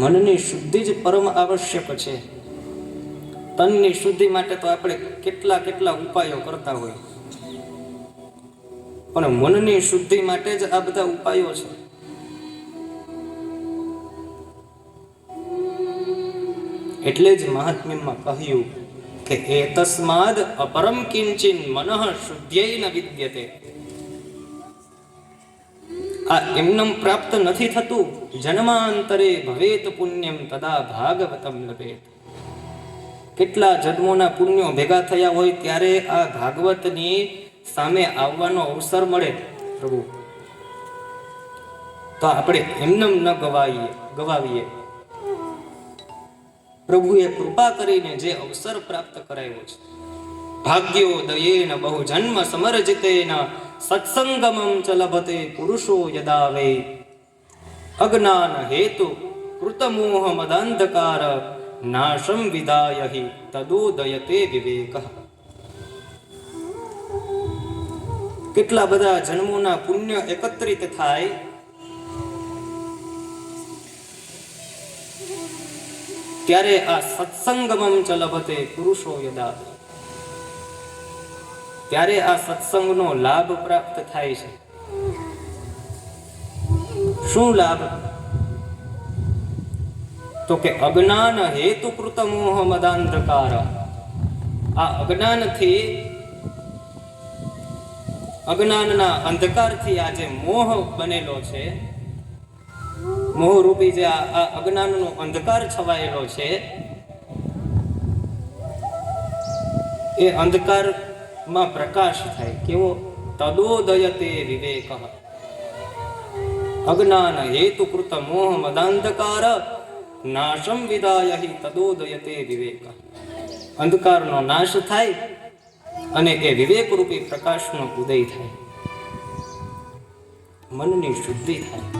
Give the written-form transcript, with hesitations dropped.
મનની શુદ્ધિ જ પરમ આવશ્યક છે. તનની શુદ્ધિ માટે તો આપણે કેટલા કેટલા ઉપાયો કરતા હોય, પણ મનની શુદ્ધિ માટે જ આ બધા ઉપાયો છે. એટલે જ મહાત્મ્યમાં કહ્યું કે એતસ્માદ અપરમ કિંચિન મનઃ શુદ્ધ્યૈ ન વિદ્યતે. આ એમનેમ પ્રાપ્ત નથી થતું. જન્માંતરે ભવેત પુણ્યમ તદા ભાગવતમ લભેત. કેટલા જન્મોના પુણ્યો ભેગા થયા હોય ત્યારે આ ભાગવતની સામે આવવાનો અવસર મળે પ્રભુ. તો આપણે એમનેમ ન ગવાવીએ. પ્રભુએ કૃપા કરીને જે અવસર પ્રાપ્ત કરાયો છે. ભાગ્યોદયેન બહુ જન્મ સમર્જિતેન સત્સંગમમ ચ લભતે પુરુષો યદા વે. અજ્ઞાન હેતુ કૃતમોહ મદાંધકાર નાશમ વિદાય હિ તદોદયતે વિવેક. કેટલા બધા જન્મોના પુણ્ય એકત્રિત થાય ત્યારે આ સત્સંગમમ ચ લભતે પુરુષો યદા, ત્યારે આ સત્સંગનો લાભ પ્રાપ્ત થાય છે. શું લાભ? તો કે અજ્ઞાન હેતુકૃત મોહ મદાંધકાર. આ અજ્ઞાનથી, અજ્ઞાનના અંધકારથી આ જે મોહ બનેલો છે, મોહરૂપી જે આ અજ્ઞાનનો અંધકાર છવાયેલો છે, એ અંધકારમાં પ્રકાશ થાય. કેવો? તદોદયતે વિવેક. અજ્ઞાન હેતુકૃત મોહ મદાંધકાર નાશમ વિદાય હિ તદોદયતે વિવેક. અંધકારનો નાશ થાય અને એ વિવેક રૂપી પ્રકાશનો ઉદય થાય, મનની શુદ્ધિ થાય.